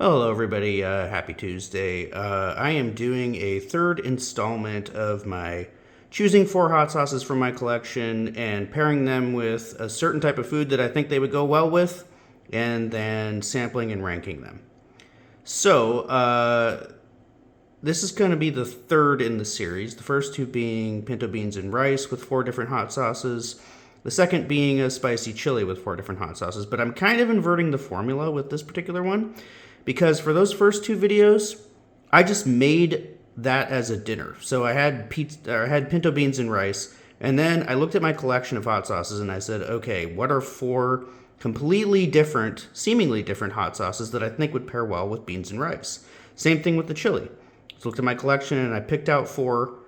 Hello, everybody. Happy Tuesday. I am doing a third installment of my choosing four hot sauces from my collection and pairing them with a certain type of food that I think they would go well with, and then sampling and ranking them. So, this is going to be the third in the series. The first two being pinto beans and rice with four different hot sauces. The second being a spicy chili with four different hot sauces. But I'm kind of inverting the formula with this particular one because for those first two videos, I just made that as a dinner. So I had pinto beans and rice, and then I looked at my collection of hot sauces and I said, okay, what are four completely different, seemingly different hot sauces that I think would pair well with beans and rice? Same thing with the chili. So I looked at my collection and I picked out four,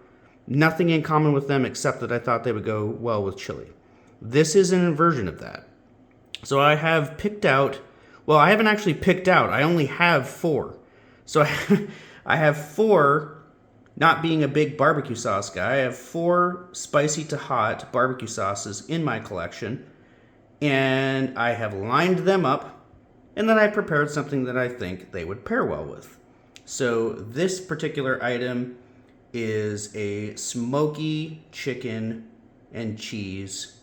nothing in common with them except that I thought they would go well with chili. This is an inversion of that. So I have picked out, well, I haven't actually picked out, I only have four. So I have four, not being a big barbecue sauce guy, I have four spicy to hot barbecue sauces in my collection. And I have lined them up, and then I prepared something that I think they would pair well with. So this particular item is a smoky chicken and cheese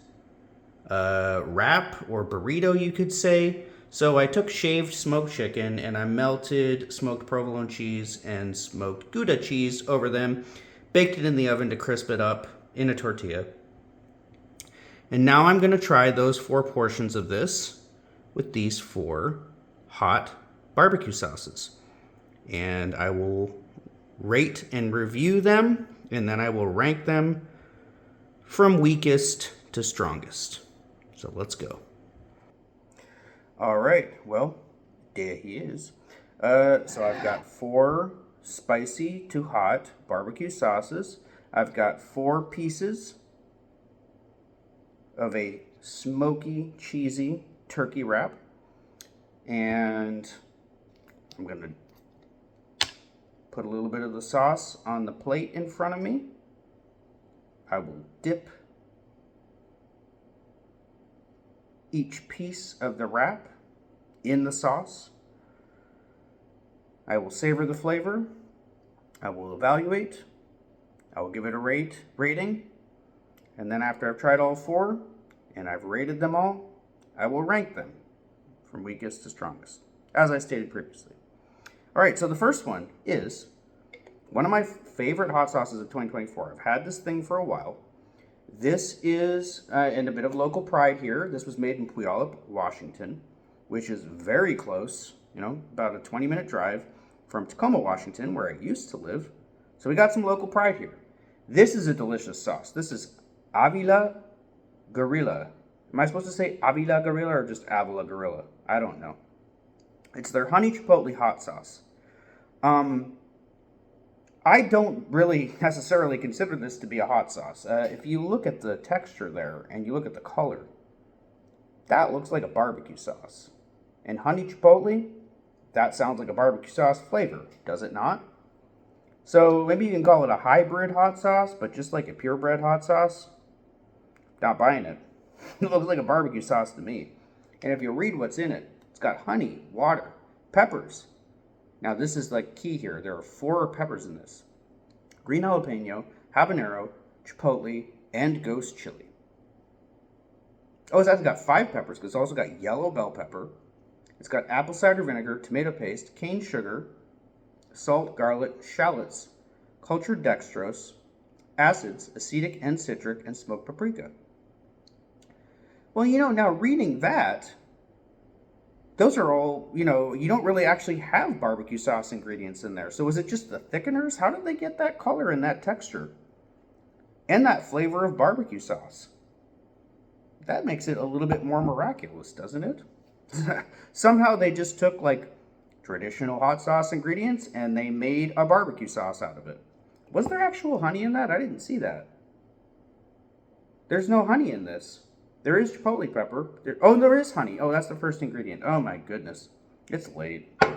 wrap or burrito, you could say. So I took shaved smoked chicken and I melted smoked provolone cheese and smoked Gouda cheese over them, baked it in the oven to crisp it up in a tortilla. And now I'm going to try those four portions of this with these four hot barbecue sauces. And I will rate and review them, and then I will rank them from weakest to strongest. So let's go. All right, well, there he is. So I've got four spicy to hot barbecue sauces. I've got four pieces of a smoky, cheesy turkey wrap. And I'm going to put a little bit of the sauce on the plate in front of me. I will dip each piece of the wrap in the sauce. I will savor the flavor. I will evaluate. I will give it a rating. And then after I've tried all four and I've rated them all, I will rank them from weakest to strongest, as I stated previously. All right, so the first one is one of my favorite hot sauces of 2024. I've had this thing for a while. This is, in a bit of local pride here, this was made in Puyallup, Washington, which is very close, about a 20-minute drive from Tacoma, Washington, where I used to live. So we got some local pride here. This is a delicious sauce. This is Avila Gorilla. Am I supposed to say Avila Gorilla or just Avila Gorilla? I don't know. It's their honey chipotle hot sauce. I don't really necessarily consider this to be a hot sauce. If you look at the texture there and you look at the color, that looks like a barbecue sauce. And honey chipotle, that sounds like a barbecue sauce flavor, does it not? So maybe you can call it a hybrid hot sauce, but just like a purebred hot sauce, not buying it. It looks like a barbecue sauce to me. And if you read what's in it, it's got honey, water, peppers. Now this is like key here. There are four peppers in this. Green jalapeno, habanero, chipotle, and ghost chili. Oh, it's actually got five peppers because it's also got yellow bell pepper. It's got apple cider vinegar, tomato paste, cane sugar, salt, garlic, shallots, cultured dextrose, acids, acetic and citric, and smoked paprika. Well, now reading that, those are all, you don't really actually have barbecue sauce ingredients in there. So is it just the thickeners? How did they get that color and that texture? And that flavor of barbecue sauce? That makes it a little bit more miraculous, doesn't it? Somehow they just took like traditional hot sauce ingredients and they made a barbecue sauce out of it. Was there actual honey in that? I didn't see that. There's no honey in this. There is chipotle pepper. There is honey. Oh, that's the first ingredient. Oh my goodness. It's late. All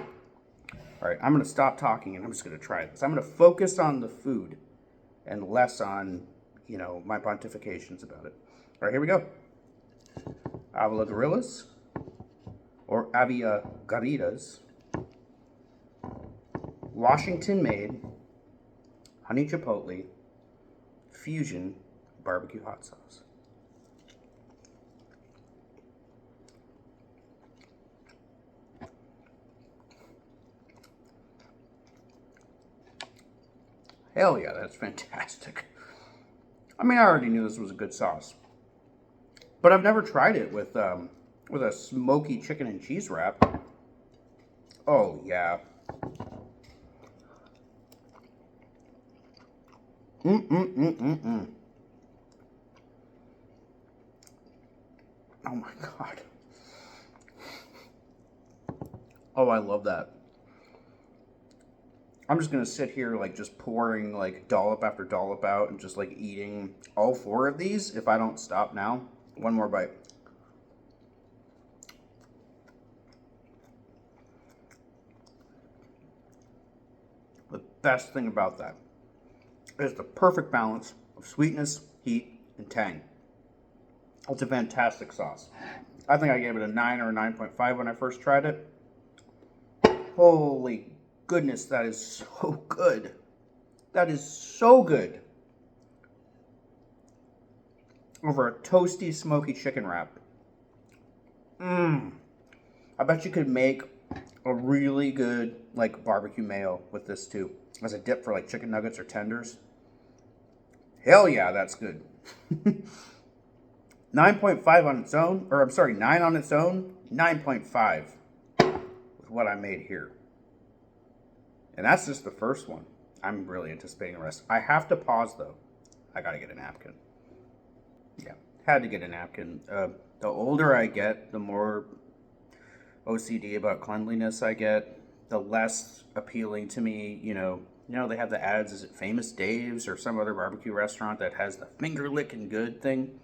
right, I'm going to stop talking and I'm just going to try this. I'm going to focus on the food and less on, my pontifications about it. All right, here we go. Avila Gorillas, or Avila Garitas, Washington made honey chipotle fusion barbecue hot sauce. Hell yeah, that's fantastic. I mean, I already knew this was a good sauce, but I've never tried it with a smoky chicken and cheese wrap. Oh yeah. Mm. Oh my god. Oh, I love that. I'm just gonna sit here like just pouring like dollop after dollop out and just like eating all 4 of these if I don't stop now. One more bite. The best thing about that is the perfect balance of sweetness, heat, and tang. It's a fantastic sauce. I think I gave it a 9 or a 9.5 when I first tried it. Holy goodness, that is so good. That is so good. Over a toasty, smoky chicken wrap. I bet you could make a really good like barbecue mayo with this too, as a dip for like chicken nuggets or tenders. Hell yeah, that's good. 9.5 on its own, or I'm sorry, 9 on its own, 9.5 with what I made here. And that's just the first one. I'm really anticipating the rest. I have to pause though. I gotta get a napkin. Yeah, had to get a napkin. The older I get, the more OCD about cleanliness I get, the less appealing to me. They have the ads. Is it Famous Dave's or some other barbecue restaurant that has the finger licking good thing?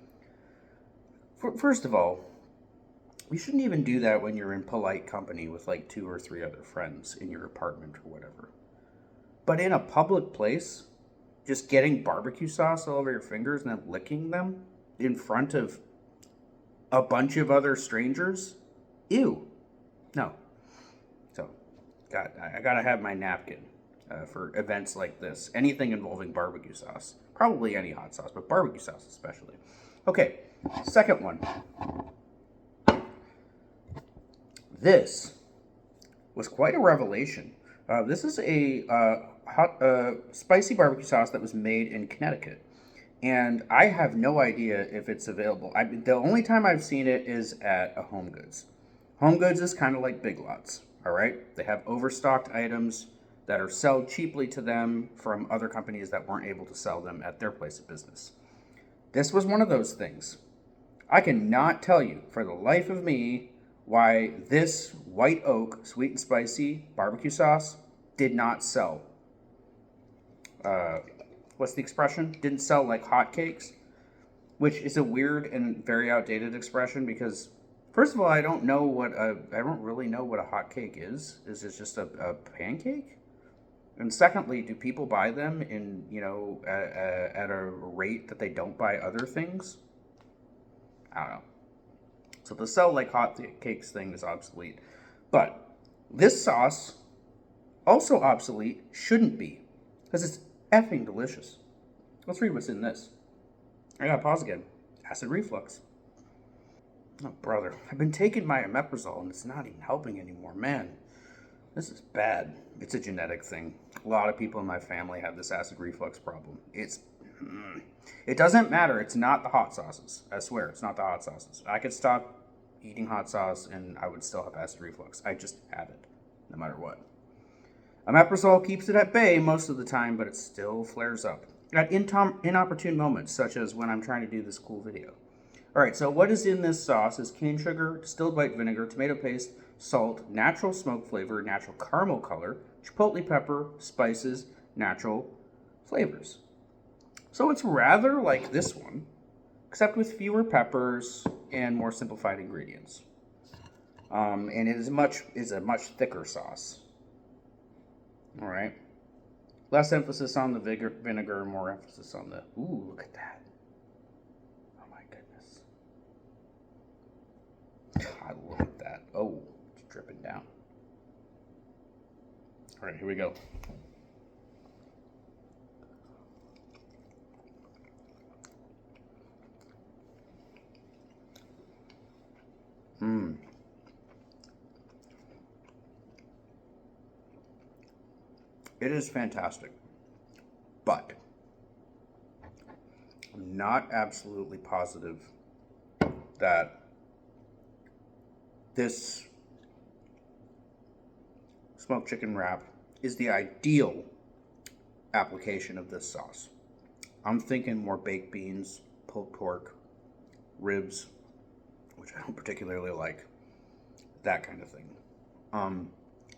First of all, you shouldn't even do that when you're in polite company with like 2 or 3 other friends in your apartment or whatever. But in a public place, just getting barbecue sauce all over your fingers and then licking them in front of a bunch of other strangers? Ew. No. So, I gotta have my napkin for events like this. Anything involving barbecue sauce. Probably any hot sauce, but barbecue sauce especially. Okay, second one. This was quite a revelation. This is a spicy barbecue sauce that was made in Connecticut. And I have no idea if it's available. The only time I've seen it is at a Home Goods. Home Goods is kind of like Big Lots, all right? They have overstocked items that are sold cheaply to them from other companies that weren't able to sell them at their place of business. This was one of those things. I cannot tell you for the life of me why this white oak sweet and spicy barbecue sauce did not sell. What's the expression? Didn't sell like hotcakes, which is a weird and very outdated expression because, first of all, I don't really know what a hotcake is. Is it just a pancake? And secondly, do people buy them in at a rate that they don't buy other things? I don't know. So the sell like hot cakes thing is obsolete. But this sauce, also obsolete, shouldn't be. Because it's effing delicious. Let's read what's in this. I gotta pause again. Acid reflux. Oh, brother. I've been taking my omeprazole and it's not even helping anymore. Man, this is bad. It's a genetic thing. A lot of people in my family have this acid reflux problem. It doesn't matter. It's not the hot sauces. I swear, it's not the hot sauces. I could stop eating hot sauce and I would still have acid reflux. I just have it, no matter what. Omeprazole keeps it at bay most of the time, but it still flares up at inopportune moments, such as when I'm trying to do this cool video. All right, so what is in this sauce is cane sugar, distilled white vinegar, tomato paste, salt, natural smoke flavor, natural caramel color, chipotle pepper, spices, natural flavors. So it's rather like this one, except with fewer peppers and more simplified ingredients. And it is a much thicker sauce. All right. Less emphasis on the vinegar, more emphasis on the... Ooh, look at that. Oh my goodness. God, look at that. Oh, it's dripping down. All right, here we go. It is fantastic, but I'm not absolutely positive that this smoked chicken wrap is the ideal application of this sauce. I'm thinking more baked beans, pulled pork, ribs, which I don't particularly like, that kind of thing.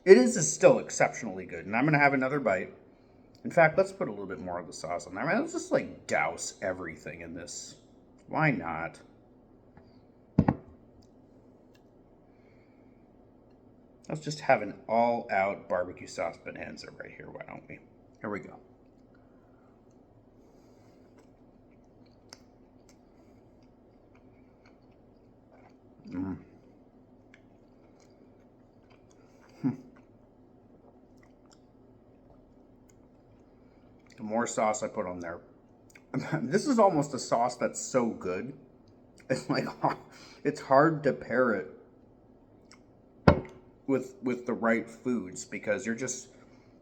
It is still exceptionally good, and I'm going to have another bite. In fact, let's put a little bit more of the sauce on there. Let's just like douse everything in this. Why not? Let's just have an all-out barbecue sauce bonanza right here, why don't we? Here we go. The more sauce I put on there. This is almost a sauce that's so good. It's like, it's hard to pair it with the right foods, because you're just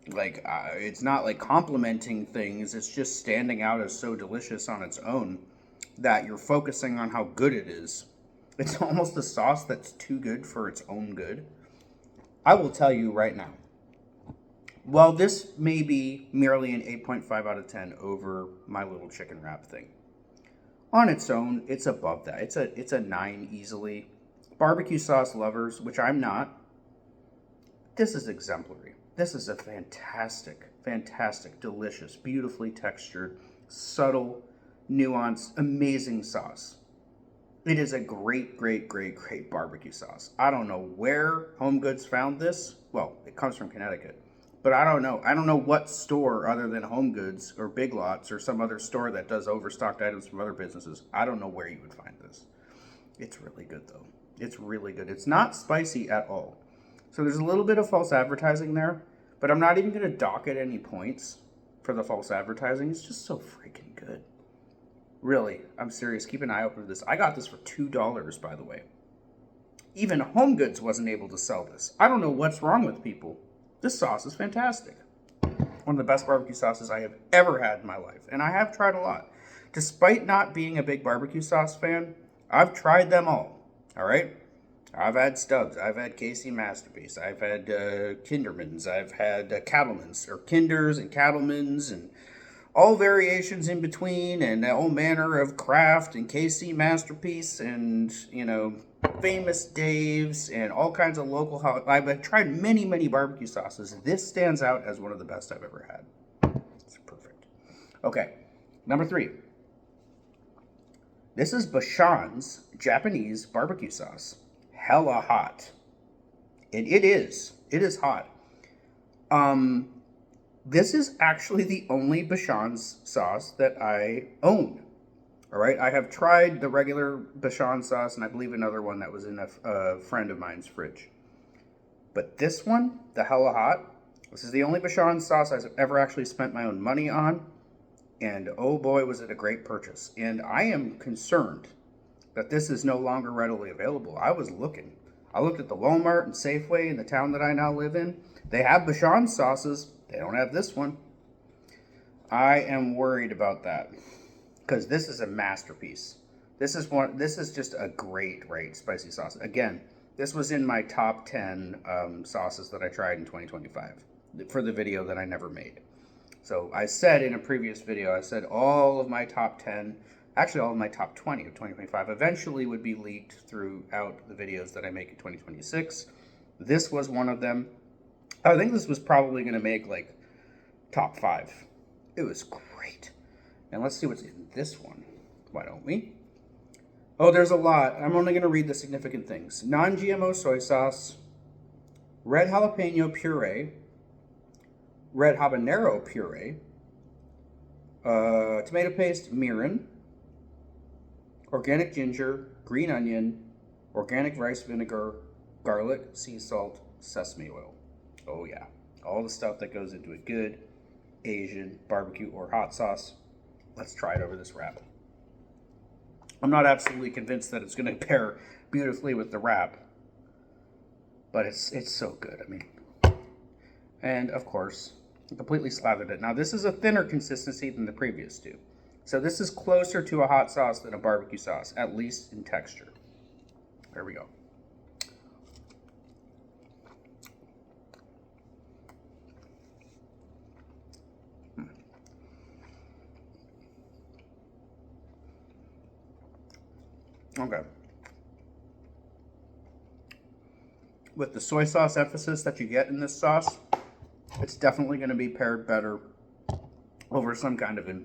like, it's not like complimenting things. It's just standing out as so delicious on its own that you're focusing on how good it is. It's almost a sauce that's too good for its own good. I will tell you right now, well, this may be merely an 8.5 out of 10 over my little chicken wrap thing. On its own, it's above that. It's a 9 easily. Barbecue sauce lovers, which I'm not, this is exemplary. This is a fantastic, fantastic, delicious, beautifully textured, subtle, nuanced, amazing sauce. It is a great, great, great, great barbecue sauce. I don't know where Home Goods found this. Well, it comes from Connecticut. But I don't know. I don't know what store other than Home Goods or Big Lots or some other store that does overstocked items from other businesses. I don't know where you would find this. It's really good, though. It's really good. It's not spicy at all. So there's a little bit of false advertising there, but I'm not even going to dock it any points for the false advertising. It's just so freaking good. Really, I'm serious. Keep an eye open for this. I got this for $2, by the way. Even Home Goods wasn't able to sell this. I don't know what's wrong with people. This sauce is fantastic. One of the best barbecue sauces I have ever had in my life. And I have tried a lot. Despite not being a big barbecue sauce fan, I've tried them all. All right? I've had Stubbs. I've had Casey Masterpiece. I've had Kinderman's. I've had Cattleman's, or Kinders and Cattleman's, and all variations in between, and all manner of craft, and KC Masterpiece, and, Famous Dave's, and all kinds of local. I've tried many, many barbecue sauces. This stands out as one of the best I've ever had. It's perfect. Okay, number 3. This is Bachan's Japanese barbecue sauce. Hella hot. And it is. It is hot. This is actually the only Bachan's sauce that I own. All right, I have tried the regular Bachan sauce, and I believe another one that was in a friend of mine's fridge. But this one, the Hella Hot, this is the only Bachan sauce I've ever actually spent my own money on. And oh boy, was it a great purchase. And I am concerned that this is no longer readily available. I was looking. I looked at the Walmart and Safeway in the town that I now live in. They have Bachan sauces. They don't have this one. I am worried about that, because this is a masterpiece. This is just a great spicy sauce. Again, this was in my top 10 sauces that I tried in 2025 for the video that I never made. So I said in a previous video, I said all of my top 10, actually all of my top 20 of 2025 eventually would be leaked throughout the videos that I make in 2026. This was one of them. I think this was probably going to make like top 5. It was great. And let's see what's in this one. Why don't we? Oh, there's a lot. I'm only going to read the significant things. Non-GMO soy sauce, red jalapeno puree, red habanero puree, tomato paste, mirin, organic ginger, green onion, organic rice vinegar, garlic, sea salt, sesame oil. Oh yeah. All the stuff that goes into a good Asian barbecue or hot sauce. Let's try it over this wrap. I'm not absolutely convinced that it's going to pair beautifully with the wrap, but it's so good. I mean, and of course, I completely slathered it. Now this is a thinner consistency than the previous two, so this is closer to a hot sauce than a barbecue sauce, at least in texture. There we go. Okay. With the soy sauce emphasis that you get in this sauce, it's definitely going to be paired better over some kind of a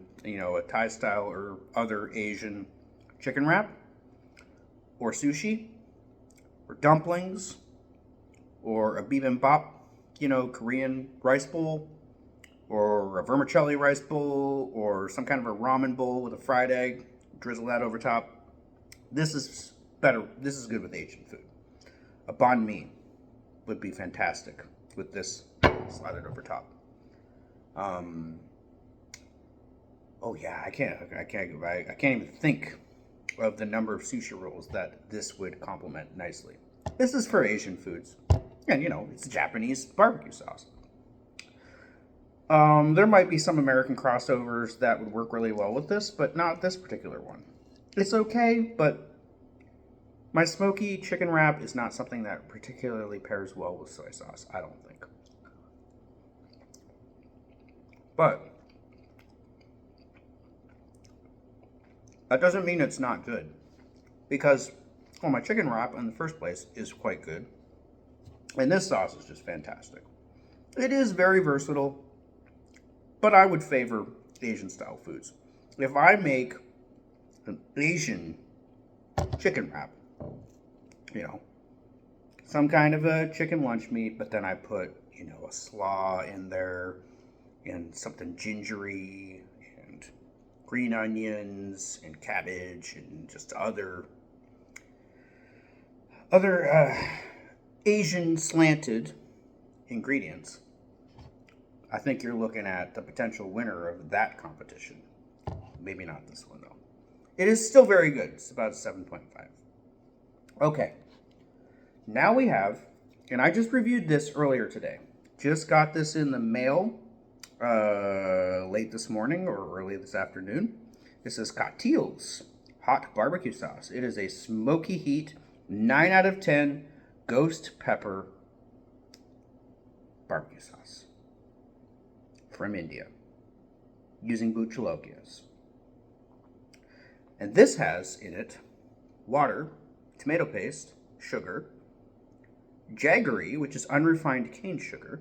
Thai style or other Asian chicken wrap, or sushi, or dumplings, or a bibimbap, Korean rice bowl, or a vermicelli rice bowl, or some kind of a ramen bowl with a fried egg, drizzle that over top. This is better. This is good with Asian food. A banh mi would be fantastic with this slathered over top. Oh yeah, I can't even think of the number of sushi rolls that this would complement nicely. This is for Asian foods, and it's Japanese barbecue sauce. There might be some American crossovers that would work really well with this, but not this particular one. It's okay, but my smoky chicken wrap is not something that particularly pairs well with soy sauce, I don't think. But that doesn't mean it's not good, because my chicken wrap in the first place is quite good, and this sauce is just fantastic. It is very versatile, but I would favor Asian style foods. If I make an Asian chicken wrap, some kind of a chicken lunch meat, but then I put, a slaw in there and something gingery and green onions and cabbage and just other Asian slanted ingredients. I think you're looking at the potential winner of that competition. Maybe not this one, though. It is still very good. It's about 7.5. Okay. Now we have, and I just reviewed this earlier today. Just got this in the mail late this morning or early this afternoon. This is Kaatil's hot barbecue sauce. It is a smoky heat, 9 out of 10 ghost pepper barbecue sauce from India using Buchalokias. And this has in it water, tomato paste, sugar, jaggery, which is unrefined cane sugar,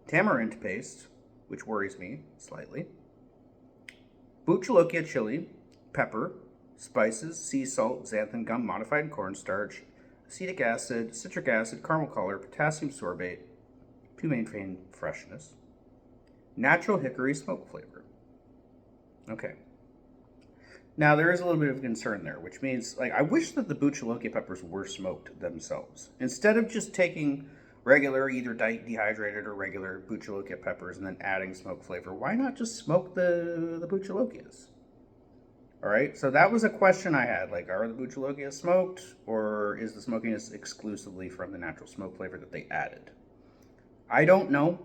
tamarind paste, which worries me slightly, Buchalokia chili, pepper, spices, sea salt, xanthan gum, modified cornstarch, acetic acid, citric acid, caramel color, potassium sorbate to maintain freshness, natural hickory smoke flavor. Okay. Now, there is a little bit of concern there, which means, I wish that the Buchalokia peppers were smoked themselves. Instead of just taking regular, either dehydrated or regular Buchalokia peppers and then adding smoke flavor, why not just smoke the Buchalokias? All right, so that was a question I had. Are the Buchalokias smoked, or is the smokiness exclusively from the natural smoke flavor that they added? I don't know.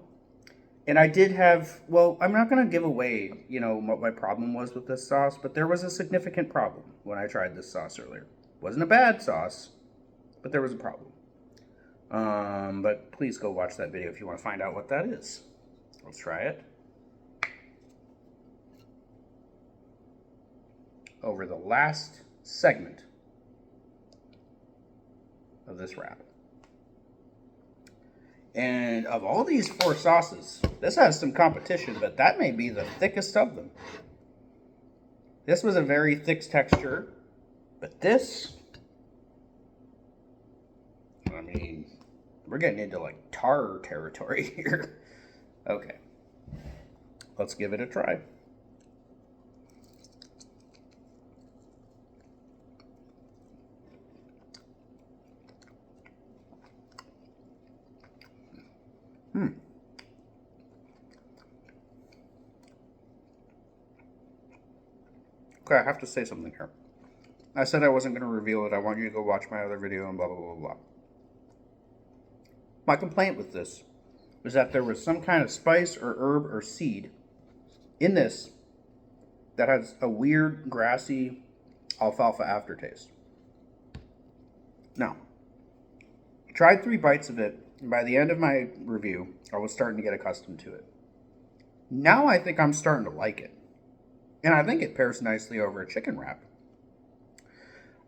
And I did have, I'm not going to give away, what my problem was with this sauce, but there was a significant problem when I tried this sauce earlier. It wasn't a bad sauce, but there was a problem. But please go watch that video if you want to find out what that is. Let's try it. Over the last segment of this wrap. And of all these 4 sauces, this has some competition, but that may be the thickest of them. This was a very thick texture, but this, we're getting into tar territory here. Okay, let's give it a try. Okay, I have to say something here. I said I wasn't going to reveal it. I want you to go watch my other video and blah, blah, blah, blah. My complaint with this was that there was some kind of spice or herb or seed in this that has a weird, grassy alfalfa aftertaste. Now, I tried 3 bites of it, and by the end of my review, I was starting to get accustomed to it. Now I think I'm starting to like it. And I think it pairs nicely over a chicken wrap.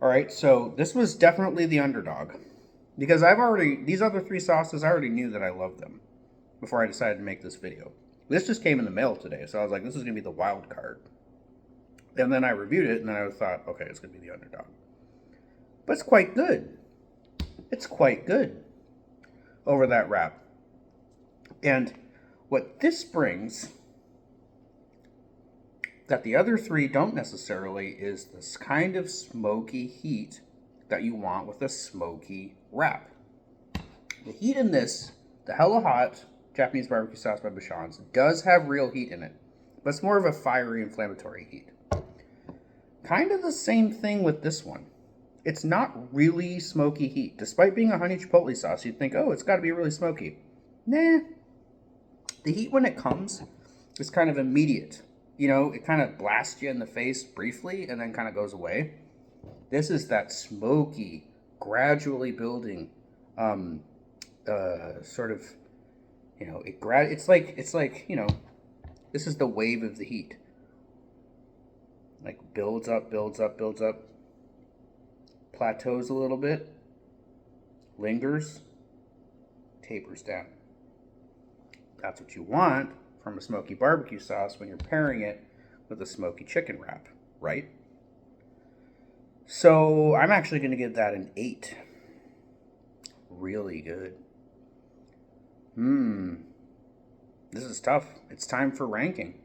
Alright, so this was definitely the underdog. Because these other 3 sauces, I already knew that I loved them before I decided to make this video. This just came in the mail today, so I was like, this is going to be the wild card. And then I reviewed it, and then I thought, okay, it's going to be the underdog. But it's quite good. It's quite good over that wrap. And what this brings that the other 3 don't necessarily is this kind of smoky heat that you want with a smoky wrap. The heat in this, the hella hot Japanese barbecue sauce by Bachan's, does have real heat in it, but it's more of a fiery, inflammatory heat. Kind of the same thing with this one. It's not really smoky heat. Despite being a honey chipotle sauce, you'd think, oh, it's got to be really smoky. Nah. The heat when it comes is kind of immediate. You know, it kind of blasts you in the face briefly and then kind of goes away. This is that smoky, gradually building, sort of, you know, it's like, you know, this is the wave of the heat. Like builds up, builds up, builds up, plateaus a little bit, lingers, tapers down. That's what you want from a smoky barbecue sauce when you're pairing it with a smoky chicken wrap, right? So I'm actually going to give that an 8. Really good. This is tough. It's time for ranking.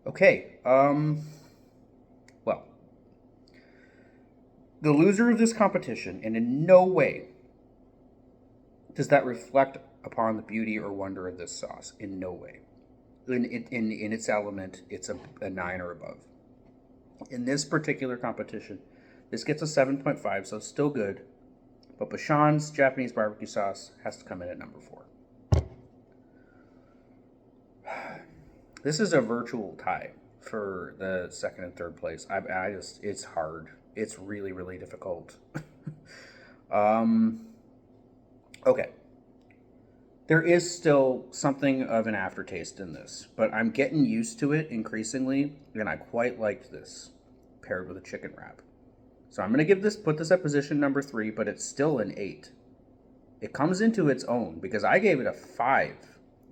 Okay, well, the loser of this competition, and in no way does that reflect upon the beauty or wonder of this sauce. In no way. In its element, it's a 9 or above. In this particular competition, this gets a 7.5, so it's still good. But Bachan's Japanese barbecue sauce has to come in at number 4. This is a virtual tie for the 2nd and 3rd place. It's hard. It's really, really difficult. Okay. There is still something of an aftertaste in this, but I'm getting used to it increasingly, and I quite liked this paired with a chicken wrap. So I'm going to put this at position number 3, but it's still an 8. It comes into its own because I gave it a 5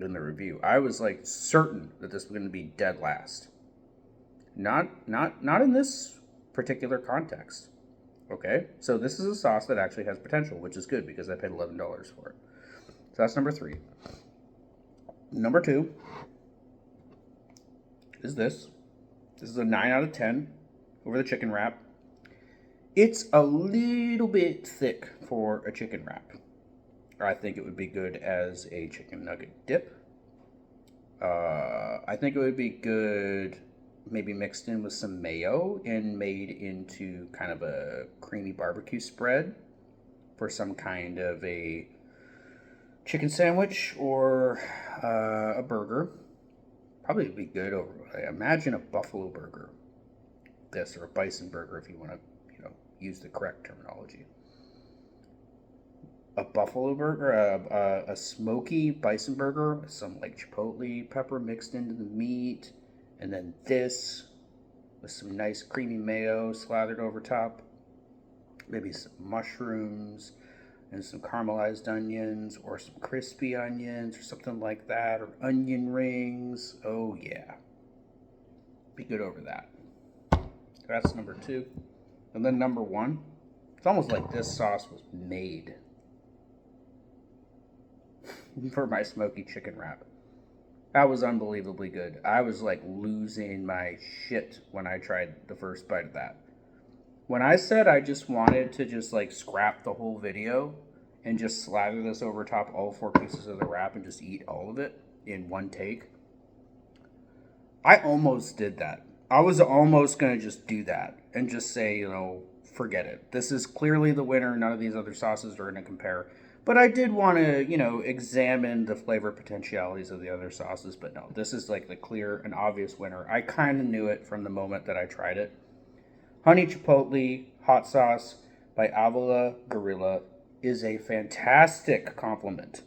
in the review. I was like certain that this was going to be dead last. Not in this particular context. Okay, so this is a sauce that actually has potential, which is good because I paid $11 for it. So that's number 3. Number 2 is this. This is a 9 out of 10 over the chicken wrap. It's a little bit thick for a chicken wrap. I think it would be good as a chicken nugget dip. I think it would be good maybe mixed in with some mayo and made into kind of a creamy barbecue spread for some kind of a chicken sandwich or a burger. Probably would be good over, I imagine, a buffalo burger. This, or a bison burger if you want to, use the correct terminology. A buffalo burger, a smoky bison burger with some like chipotle pepper mixed into the meat, and then this with some nice creamy mayo slathered over top. Maybe some mushrooms and some caramelized onions or some crispy onions or something like that, or onion rings. Oh yeah, be good over that. That's number 2. And then number 1, it's almost like this sauce was made for my smoky chicken wrap. That was unbelievably good. I was like losing my shit when I tried the first bite of that. When I said I just wanted to just like scrap the whole video and just slather this over top all 4 pieces of the wrap and just eat all of it in one take, I almost did that. I was almost going to just do that and just say, forget it. This is clearly the winner. None of these other sauces are going to compare. But I did want to, examine the flavor potentialities of the other sauces. But no, this is like the clear and obvious winner. I kind of knew it from the moment that I tried it. Honey Chipotle hot sauce by Avila Gorilla is a fantastic compliment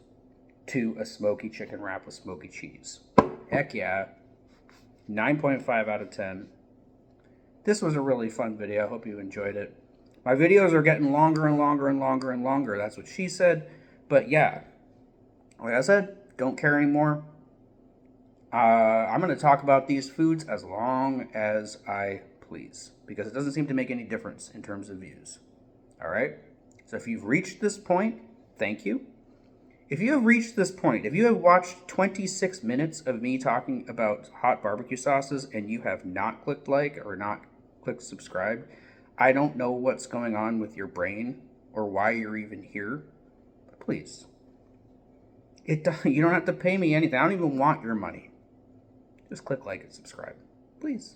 to a smoky chicken wrap with smoky cheese. Heck yeah. 9.5 out of 10. This was a really fun video. I hope you enjoyed it. My videos are getting longer and longer and longer and longer. That's what she said. But yeah, like I said, don't care anymore. I'm going to talk about these foods as long as I please, because it doesn't seem to make any difference in terms of views. All right? So if you've reached this point, thank you. If you have reached this point, if you have watched 26 minutes of me talking about hot barbecue sauces and you have not clicked like or not clicked subscribe, I don't know what's going on with your brain or why you're even here. But please, you don't have to pay me anything. I don't even want your money. Just click like and subscribe, please.